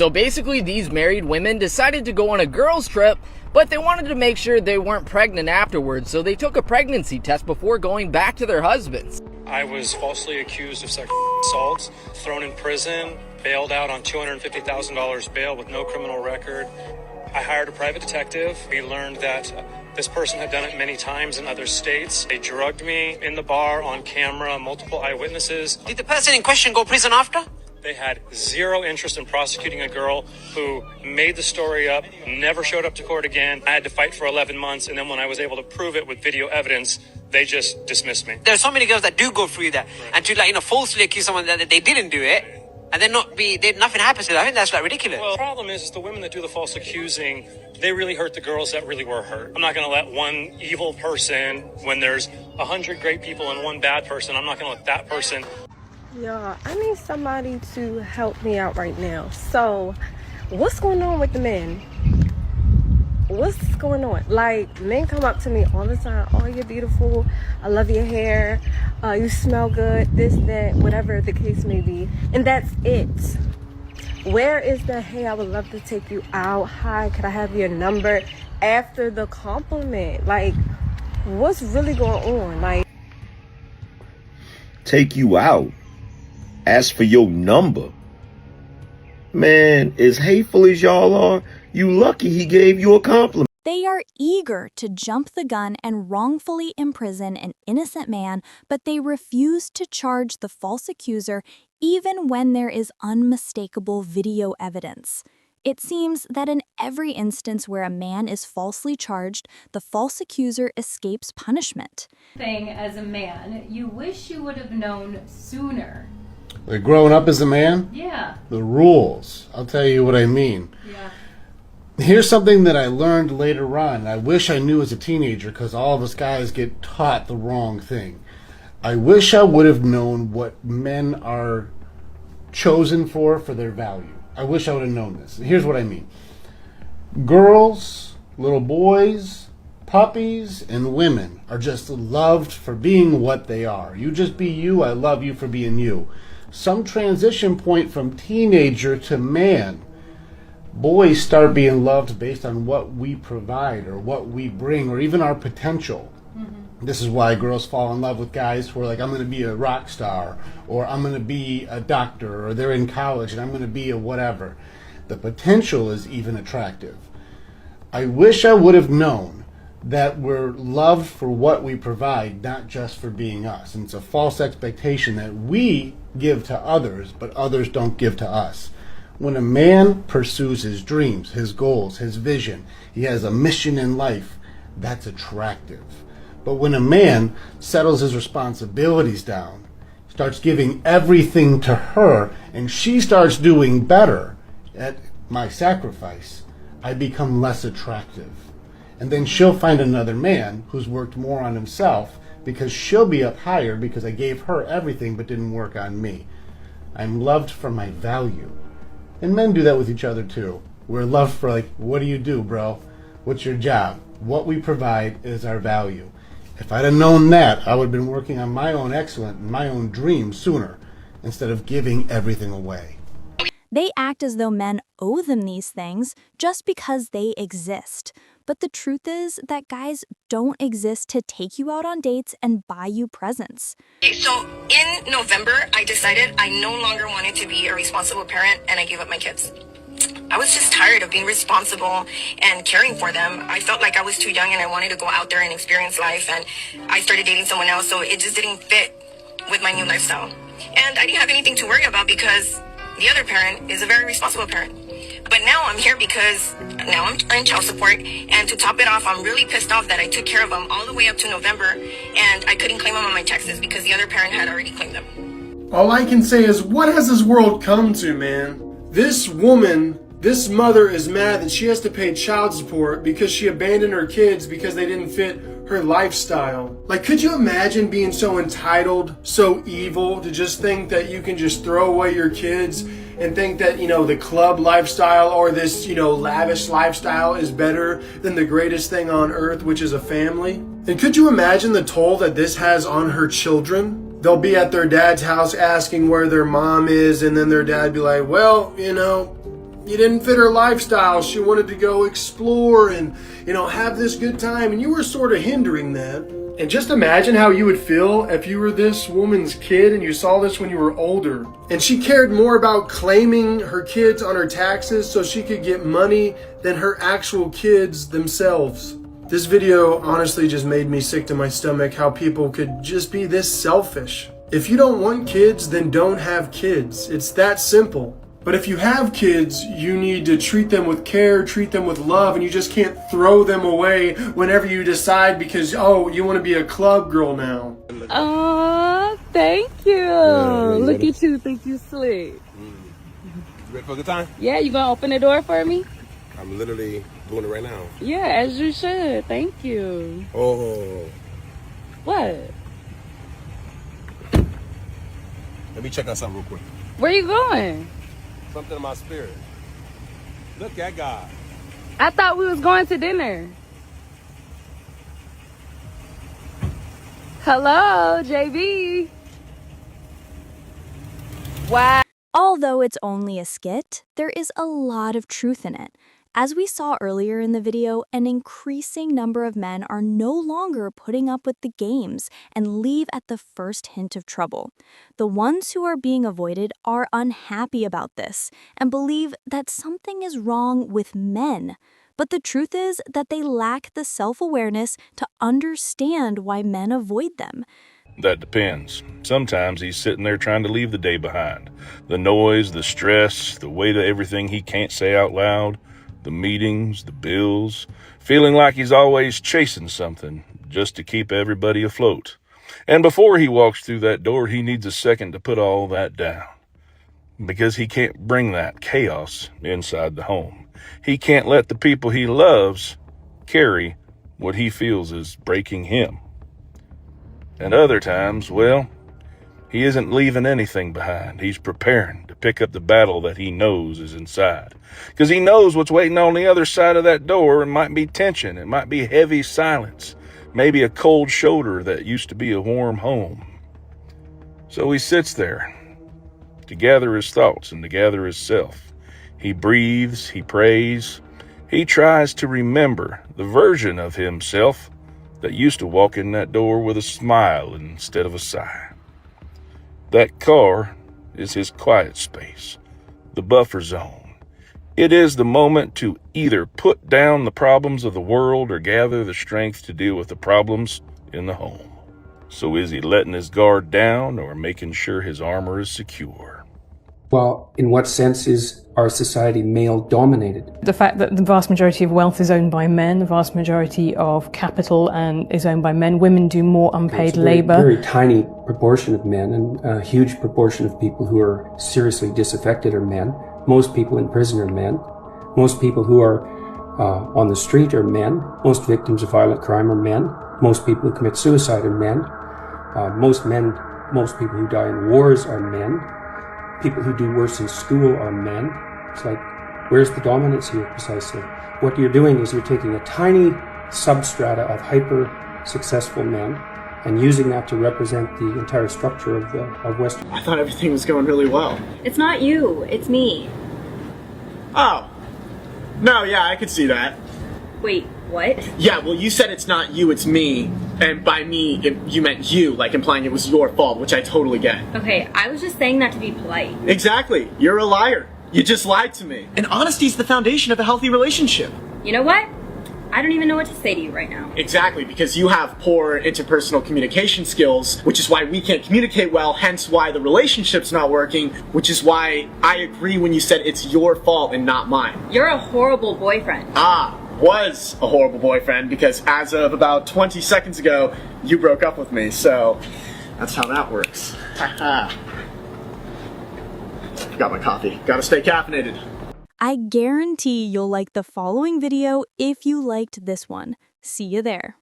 So basically, these married women decided to go on a girls' trip, but they wanted to make sure they weren't pregnant afterwards, so they took a pregnancy test before going back to their husbands. I was falsely accused of sexual assault, thrown in prison, bailed out on $250,000 bail with no criminal record. I hired a private detective. We learned that this person had done it many times in other states. They drugged me in the bar on camera, multiple eyewitnesses. Did the person in question go to prison after? They had zero interest in prosecuting a girl who made the story up, never showed up to court again. I had to fight for 11 months, and then when I was able to prove it with video evidence, they just dismissed me. There are so many girls that do go through that, and to falsely accuse someone that they didn't do it, and then nothing happens to them. I think that's ridiculous. Well, the problem is the women that do the false accusing, they really hurt the girls that really were hurt. I'm not going to let one evil person, when there's 100 great people and one bad person, I'm not going to let that person. Y'all, I need somebody to help me out right now. So, what's going on with the men? What's going on? Like, men come up to me all the time. Oh, you're beautiful. I love your hair. You smell good. This, that, whatever the case may be. And that's it. Where is the, hey, I would love to take you out. Hi, could I have your number? After the compliment. Like, what's really going on? Like, take you out. Ask for your number. Man, as hateful as y'all are, you lucky he gave you a compliment. They are eager to jump the gun and wrongfully imprison an innocent man, but they refuse to charge the false accuser even when there is unmistakable video evidence. It seems that in every instance where a man is falsely charged, the false accuser escapes punishment. As a man, you wish you would have known sooner. Like growing up as a man? Yeah. The rules. I'll tell you what I mean. Yeah. Here's something that I learned later on. I wish I knew as a teenager, because all of us guys get taught the wrong thing. I wish I would have known what men are chosen for their value. I wish I would have known this. Here's what I mean. Girls, little boys, puppies, and women are just loved for being what they are. You just be you. I love you for being you. Some transition point from teenager to man, boys start being loved based on what we provide or what we bring or even our potential. Mm-hmm. This is why girls fall in love with guys who are like, I'm going to be a rock star, or I'm going to be a doctor, or they're in college and I'm going to be a whatever. The potential is even attractive. I wish I would have known that we're loved for what we provide, not just for being us. And it's a false expectation that we give to others, but others don't give to us. When a man pursues his dreams, his goals, his vision, he has a mission in life, that's attractive. But when a man settles his responsibilities down, starts giving everything to her, and she starts doing better at my sacrifice, I become less attractive. And then she'll find another man who's worked more on himself because she'll be up higher because I gave her everything but didn't work on me. I'm loved for my value. And men do that with each other too. We're loved for like, what do you do, bro? What's your job? What we provide is our value. If I'd have known that, I would have been working on my own excellence and my own dreams sooner instead of giving everything away. They act as though men owe them these things just because they exist. But the truth is that guys don't exist to take you out on dates and buy you presents. So in November, I decided I no longer wanted to be a responsible parent, and I gave up my kids. I was just tired of being responsible and caring for them. I felt like I was too young and I wanted to go out there and experience life, and I started dating someone else, so it just didn't fit with my new lifestyle. And I didn't have anything to worry about because the other parent is a very responsible parent. But now I'm here because now I'm on child support, and to top it off, I'm really pissed off that I took care of them all the way up to November, and I couldn't claim them on my taxes because the other parent had already claimed them. All I can say is, what has this world come to, man? This woman, this mother is mad that she has to pay child support because she abandoned her kids because they didn't fit her lifestyle. Like, could you imagine being so entitled, so evil, to just think that you can just throw away your kids and think that, the club lifestyle or this, lavish lifestyle is better than the greatest thing on earth, which is a family? And could you imagine the toll that this has on her children? They'll be at their dad's house asking where their mom is, and then their dad be like, well, you didn't fit her lifestyle. She wanted to go explore and, have this good time, and you were sort of hindering that. And just imagine how you would feel if you were this woman's kid and you saw this when you were older. And she cared more about claiming her kids on her taxes so she could get money than her actual kids themselves. This video honestly just made me sick to my stomach how people could just be this selfish. If you don't want kids, then don't have kids. It's that simple. But if you have kids, you need to treat them with care, treat them with love, and you just can't throw them away whenever you decide because, you want to be a club girl now. Oh, thank you. Look at you, think you slick. You ready for a good time? Yeah, you gonna open the door for me? I'm literally doing it right now. Yeah, as you should. Thank you. Oh. What? Let me check out something real quick. Where you going? Something in my spirit. Look at God. I thought we was going to dinner. Hello, JB. Wow. Although it's only a skit, there is a lot of truth in it. As we saw earlier in the video, an increasing number of men are no longer putting up with the games and leave at the first hint of trouble. The ones who are being avoided are unhappy about this and believe that something is wrong with men. But the truth is that they lack the self-awareness to understand why men avoid them. That depends. Sometimes he's sitting there trying to leave the day behind. The noise, the stress, the weight of everything he can't say out loud, the meetings, the bills, feeling like he's always chasing something just to keep everybody afloat. And before he walks through that door, he needs a second to put all that down. Because he can't bring that chaos inside the home. He can't let the people he loves carry what he feels is breaking him. And other times, well, he isn't leaving anything behind. He's preparing to pick up the battle that he knows is inside. Because he knows what's waiting on the other side of that door. It might be tension. It might be heavy silence. Maybe a cold shoulder that used to be a warm home. So he sits there to gather his thoughts and to gather his self. He breathes. He prays. He tries to remember the version of himself that used to walk in that door with a smile instead of a sigh. That car is his quiet space, the buffer zone. It is the moment to either put down the problems of the world or gather the strength to deal with the problems in the home. So is he letting his guard down or making sure his armor is secure? Well, in what sense is our society male-dominated? The fact that the vast majority of wealth is owned by men, the vast majority of capital is owned by men. Women do more unpaid labor. A very tiny proportion of men, and a huge proportion of people who are seriously disaffected are men. Most people in prison are men. Most people who are on the street are men. Most victims of violent crime are men. Most people who commit suicide are men. Most people who die in wars are men. People who do worse in school are men. It's like, where's the dominance here precisely? What you're doing is you're taking a tiny substrata of hyper-successful men and using that to represent the entire structure of Western. I thought everything was going really well. It's not you, it's me. Oh. No, yeah, I could see that. Wait, what? Yeah, well, you said it's not you, it's me. And by me, you meant you, like implying it was your fault, which I totally get. Okay, I was just saying that to be polite. Exactly. You're a liar. You just lied to me. And honesty is the foundation of a healthy relationship. You know what? I don't even know what to say to you right now. Exactly, because you have poor interpersonal communication skills, which is why we can't communicate well, hence why the relationship's not working, which is why I agree when you said it's your fault and not mine. You're a horrible boyfriend. Was a horrible boyfriend because as of about 20 seconds ago, you broke up with me, so that's how that works. Haha. Got my coffee. Gotta stay caffeinated. I guarantee you'll like the following video if you liked this one. See you there.